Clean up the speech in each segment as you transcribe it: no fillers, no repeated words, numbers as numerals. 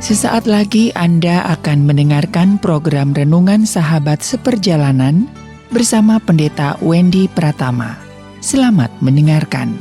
Sesaat lagi Anda akan mendengarkan program Renungan Sahabat Seperjalanan bersama Pendeta Wendy Pratama. Selamat mendengarkan.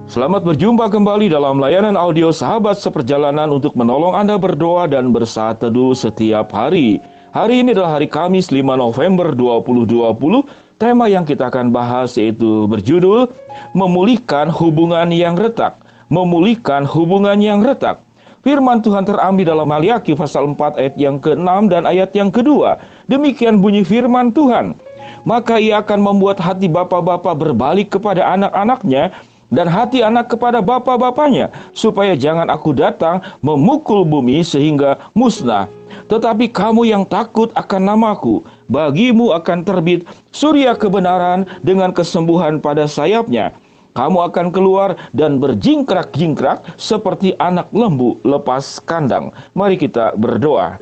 Selamat berjumpa kembali dalam layanan audio Sahabat Seperjalanan untuk menolong Anda berdoa dan bersaat teduh setiap hari. Hari ini adalah hari Kamis 5 November 2020. Tema yang kita akan bahas yaitu berjudul Memulihkan Hubungan yang Retak. Memulihkan hubungan yang retak. Firman Tuhan terambil dalam Maliaki pasal 4 ayat yang ke-6 dan ayat yang kedua. Demikian bunyi firman Tuhan. Maka ia akan membuat hati bapa-bapa berbalik kepada anak-anaknya dan hati anak kepada bapa-bapanya, supaya jangan aku datang memukul bumi sehingga musnah. Tetapi kamu yang takut akan namaku, bagimu akan terbit surya kebenaran dengan kesembuhan pada sayapnya. Kamu akan keluar dan berjingkrak-jingkrak seperti anak lembu lepas kandang. Mari kita berdoa.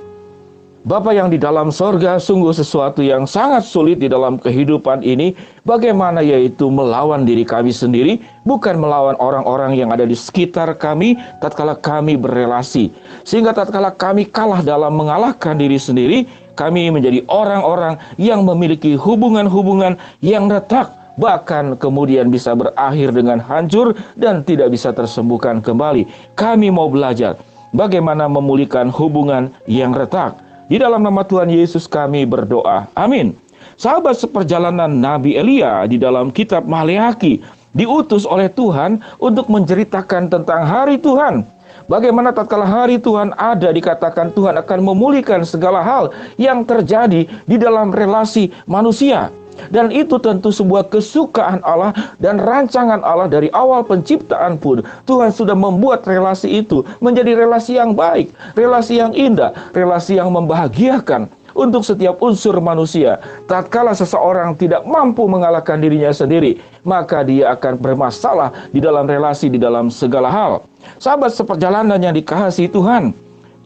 Bapa yang di dalam sorga, sungguh sesuatu yang sangat sulit di dalam kehidupan ini. Bagaimana yaitu melawan diri kami sendiri, bukan melawan orang-orang yang ada di sekitar kami tatkala kami berelasi. Sehingga tatkala kami kalah dalam mengalahkan diri sendiri, kami menjadi orang-orang yang memiliki hubungan-hubungan yang retak. Bahkan kemudian bisa berakhir dengan hancur dan tidak bisa tersembuhkan kembali. Kami mau belajar bagaimana memulihkan hubungan yang retak. Di dalam nama Tuhan Yesus kami berdoa. Amin. Sahabat seperjalanan Nabi Elia di dalam kitab Maleaki diutus oleh Tuhan untuk menceritakan tentang hari Tuhan. Bagaimana tatkala hari Tuhan ada, dikatakan Tuhan akan memulihkan segala hal yang terjadi di dalam relasi manusia. Dan itu tentu sebuah kesukaan Allah dan rancangan Allah dari awal penciptaan pun. Tuhan sudah membuat relasi itu menjadi relasi yang baik, relasi yang indah, relasi yang membahagiakan untuk setiap unsur manusia. Tatkala seseorang tidak mampu mengalahkan dirinya sendiri, maka dia akan bermasalah di dalam relasi, di dalam segala hal. Sahabat seperjalanan yang dikasihi Tuhan,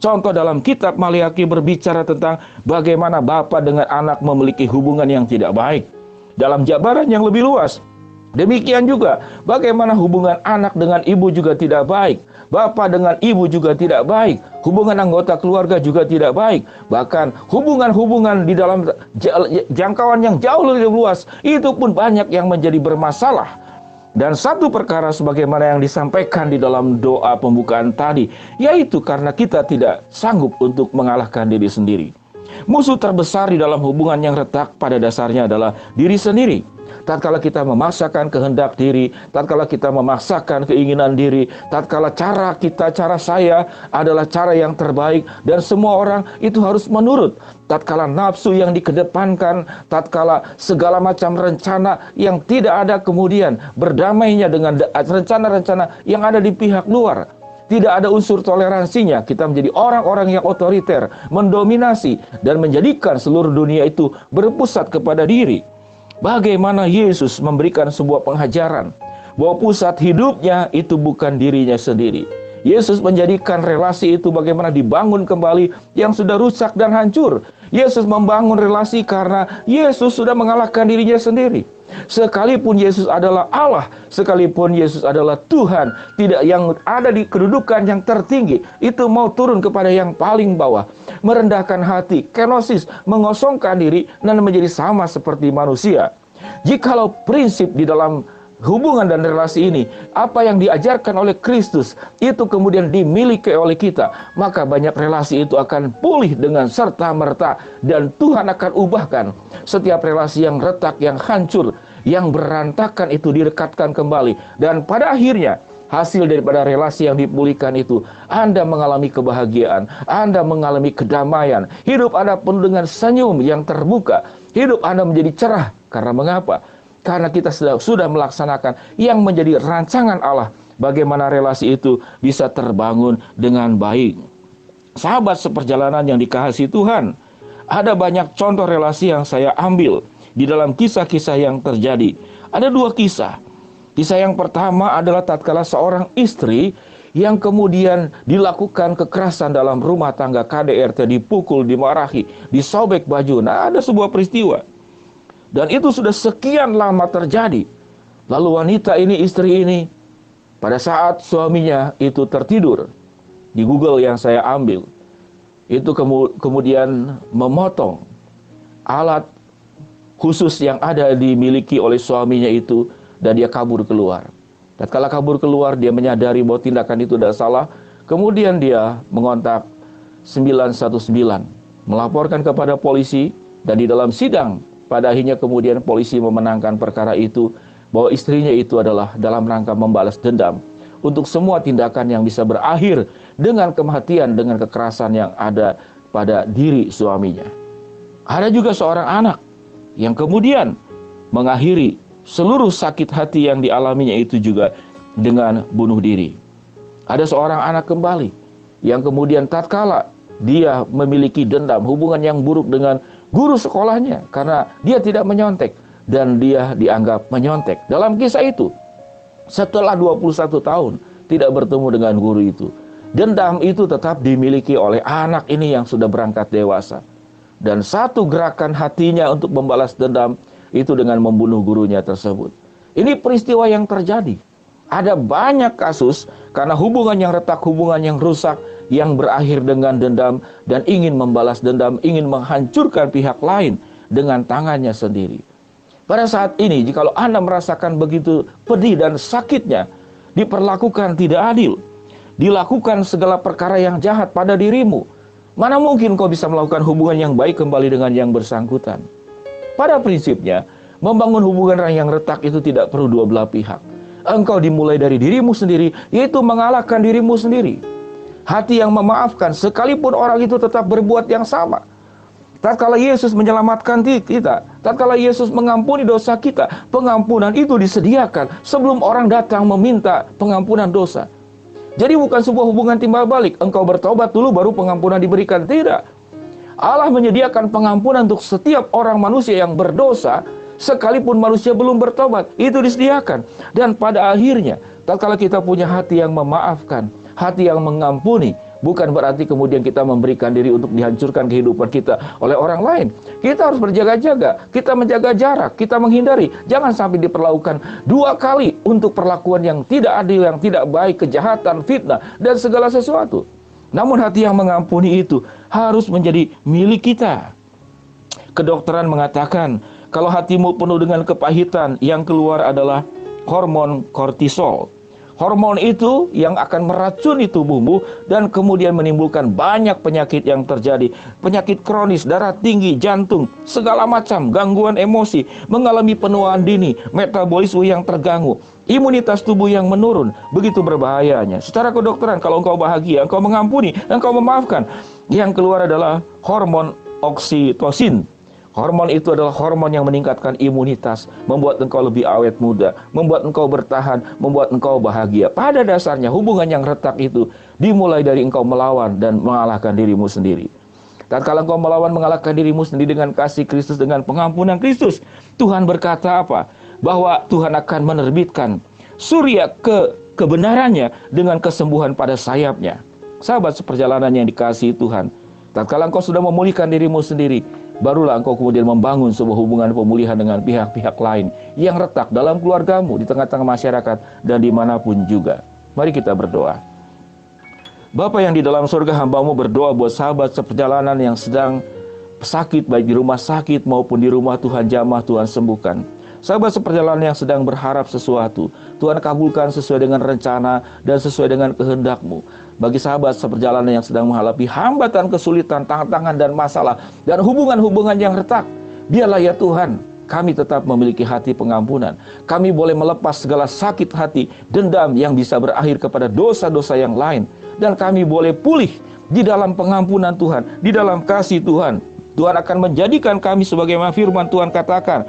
contoh dalam kitab Maleaki berbicara tentang bagaimana bapa dengan anak memiliki hubungan yang tidak baik. Dalam jabaran yang lebih luas, demikian juga bagaimana hubungan anak dengan ibu juga tidak baik. Bapa dengan ibu juga tidak baik. Hubungan anggota keluarga juga tidak baik. Bahkan hubungan-hubungan di dalam jangkauan yang jauh lebih luas, itu pun banyak yang menjadi bermasalah. Dan satu perkara sebagaimana yang disampaikan di dalam doa pembukaan tadi, yaitu karena kita tidak sanggup untuk mengalahkan diri sendiri. Musuh terbesar di dalam hubungan yang retak pada dasarnya adalah diri sendiri. Tatkala kita memaksakan kehendak diri, tatkala kita memaksakan keinginan diri, tatkala cara saya adalah cara yang terbaik dan semua orang itu harus menurut. Tatkala nafsu yang dikedepankan, tatkala segala macam rencana yang tidak ada kemudian berdamainya dengan rencana-rencana yang ada di pihak luar. Tidak ada unsur toleransinya, kita menjadi orang-orang yang otoriter, mendominasi, dan menjadikan seluruh dunia itu berpusat kepada diri. Bagaimana Yesus memberikan sebuah pengajaran bahwa pusat hidupnya itu bukan dirinya sendiri. Yesus menjadikan relasi itu bagaimana dibangun kembali yang sudah rusak dan hancur. Yesus membangun relasi karena Yesus sudah mengalahkan dirinya sendiri. Sekalipun Yesus adalah Allah, sekalipun Yesus adalah Tuhan, tidak yang ada di kedudukan yang tertinggi, itu mau turun kepada yang paling bawah, merendahkan hati, kenosis, mengosongkan diri dan menjadi sama seperti manusia. Jikalau prinsip di dalam hubungan dan relasi ini, apa yang diajarkan oleh Kristus itu kemudian dimiliki oleh kita, maka banyak relasi itu akan pulih dengan serta-merta dan Tuhan akan ubahkan setiap relasi yang retak, yang hancur, yang berantakan itu direkatkan kembali. Dan pada akhirnya hasil daripada relasi yang dipulihkan itu, Anda mengalami kebahagiaan, Anda mengalami kedamaian, hidup Anda penuh dengan senyum yang terbuka, hidup Anda menjadi cerah. Karena mengapa? Karena kita sudah melaksanakan yang menjadi rancangan Allah, bagaimana relasi itu bisa terbangun dengan baik. Sahabat seperjalanan yang dikasihi Tuhan, ada banyak contoh relasi yang saya ambil di dalam kisah-kisah yang terjadi. Ada dua kisah. Kisah yang pertama adalah tatkala seorang istri yang kemudian dilakukan kekerasan dalam rumah tangga, KDRT, dipukul, dimarahi, disobek baju. Nah, ada sebuah peristiwa. Dan itu sudah sekian lama terjadi. Lalu wanita ini, istri ini, pada saat suaminya itu tertidur, di Google yang saya ambil, itu kemudian memotong alat khusus yang ada dimiliki oleh suaminya itu, dan dia kabur keluar. Dan kalau kabur keluar, dia menyadari bahwa tindakan itu tidak salah. Kemudian dia mengontak 911, melaporkan kepada polisi, dan di dalam sidang, pada akhirnya kemudian polisi memenangkan perkara itu, bahwa istrinya itu adalah dalam rangka membalas dendam untuk semua tindakan yang bisa berakhir dengan kematian, dengan kekerasan yang ada pada diri suaminya. Ada juga seorang anak yang kemudian mengakhiri seluruh sakit hati yang dialaminya itu juga dengan bunuh diri. Ada seorang anak kembali yang kemudian tatkala dia memiliki dendam, hubungan yang buruk dengan guru sekolahnya karena dia tidak menyontek dan dia dianggap menyontek. Dalam kisah itu, setelah 21 tahun tidak bertemu dengan guru itu, dendam itu tetap dimiliki oleh anak ini yang sudah berangkat dewasa. Dan satu gerakan hatinya untuk membalas dendam itu dengan membunuh gurunya tersebut. Ini peristiwa yang terjadi. Ada banyak kasus karena hubungan yang retak, hubungan yang rusak, yang berakhir dengan dendam dan ingin membalas dendam, ingin menghancurkan pihak lain dengan tangannya sendiri. Pada saat ini, jikalau Anda merasakan begitu pedih dan sakitnya, diperlakukan tidak adil, dilakukan segala perkara yang jahat pada dirimu, mana mungkin kau bisa melakukan hubungan yang baik kembali dengan yang bersangkutan? Pada prinsipnya, membangun hubungan yang retak itu tidak perlu dua belah pihak. Engkau dimulai dari dirimu sendiri, yaitu mengalahkan dirimu sendiri. Hati yang memaafkan, sekalipun orang itu tetap berbuat yang sama. Tatkala Yesus menyelamatkan kita, tatkala Yesus mengampuni dosa kita, pengampunan itu disediakan sebelum orang datang meminta pengampunan dosa. Jadi bukan sebuah hubungan timbal balik, engkau bertobat dulu baru pengampunan diberikan, tidak. Allah menyediakan pengampunan untuk setiap orang manusia yang berdosa, sekalipun manusia belum bertobat, itu disediakan. Dan pada akhirnya, tatkala kita punya hati yang memaafkan, hati yang mengampuni, bukan berarti kemudian kita memberikan diri untuk dihancurkan kehidupan kita oleh orang lain. Kita harus berjaga-jaga, kita menjaga jarak, kita menghindari. Jangan sampai diperlakukan dua kali untuk perlakuan yang tidak adil, yang tidak baik, kejahatan, fitnah, dan segala sesuatu. Namun hati yang mengampuni itu harus menjadi milik kita. Kedokteran mengatakan, kalau hatimu penuh dengan kepahitan, yang keluar adalah hormon kortisol. Hormon itu yang akan meracuni tubuhmu dan kemudian menimbulkan banyak penyakit yang terjadi. Penyakit kronis, darah tinggi, jantung, segala macam, gangguan emosi, mengalami penuaan dini, metabolisme yang terganggu, imunitas tubuh yang menurun. Begitu berbahayanya. Secara kedokteran, kalau engkau bahagia, engkau mengampuni, engkau memaafkan, yang keluar adalah hormon oksitosin. Hormon itu adalah hormon yang meningkatkan imunitas, membuat engkau lebih awet muda, membuat engkau bertahan, membuat engkau bahagia. Pada dasarnya hubungan yang retak itu dimulai dari engkau melawan dan mengalahkan dirimu sendiri. Tatkala engkau melawan mengalahkan dirimu sendiri dengan kasih Kristus, dengan pengampunan Kristus, Tuhan berkata apa? Bahwa Tuhan akan menerbitkan surya kebenarannya dengan kesembuhan pada sayapnya. Sahabat seperjalanan yang dikasihi Tuhan, tatkala engkau sudah memulihkan dirimu sendiri, barulah engkau kemudian membangun sebuah hubungan pemulihan dengan pihak-pihak lain yang retak dalam keluargamu, di tengah-tengah masyarakat, dan dimanapun juga. Mari kita berdoa. Bapa yang di dalam surga, hamba-Mu berdoa buat sahabat seperjalanan yang sedang sakit, baik di rumah sakit maupun di rumah. Tuhan jamah, Tuhan sembuhkan. Sahabat seperjalanan yang sedang berharap sesuatu, Tuhan kabulkan sesuai dengan rencana dan sesuai dengan kehendak-Mu. Bagi sahabat seperjalanan yang sedang menghadapi hambatan, kesulitan, tantangan dan masalah, dan hubungan-hubungan yang retak, biarlah ya Tuhan, kami tetap memiliki hati pengampunan. Kami boleh melepas segala sakit hati, dendam yang bisa berakhir kepada dosa-dosa yang lain. Dan kami boleh pulih di dalam pengampunan Tuhan, di dalam kasih Tuhan. Tuhan akan menjadikan kami sebagaimana firman Tuhan katakan,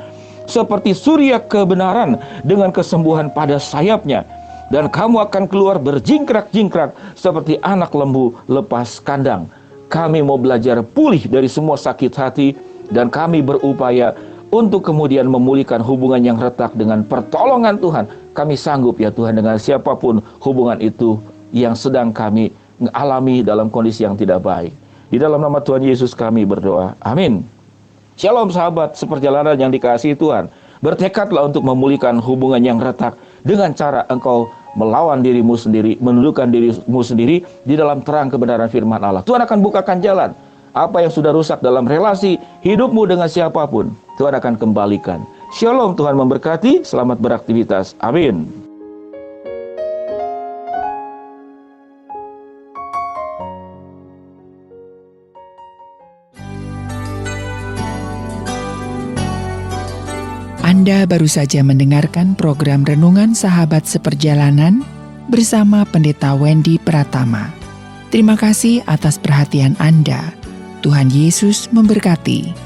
seperti surya kebenaran dengan kesembuhan pada sayapnya. Dan kamu akan keluar berjingkrak-jingkrak seperti anak lembu lepas kandang. Kami mau belajar pulih dari semua sakit hati, dan kami berupaya untuk kemudian memulihkan hubungan yang retak dengan pertolongan Tuhan. Kami sanggup ya Tuhan dengan siapapun hubungan itu yang sedang kami alami dalam kondisi yang tidak baik. Di dalam nama Tuhan Yesus kami berdoa. Amin. Shalom sahabat seperjalanan yang dikasihi Tuhan. Bertekadlah untuk memulihkan hubungan yang retak dengan cara engkau melawan dirimu sendiri, menundukkan dirimu sendiri di dalam terang kebenaran firman Allah. Tuhan akan bukakan jalan. Apa yang sudah rusak dalam relasi hidupmu dengan siapapun, Tuhan akan kembalikan. Shalom, Tuhan memberkati. Selamat beraktivitas. Amin. Anda baru saja mendengarkan program Renungan Sahabat Seperjalanan bersama Pendeta Wendy Pratama. Terima kasih atas perhatian Anda. Tuhan Yesus memberkati.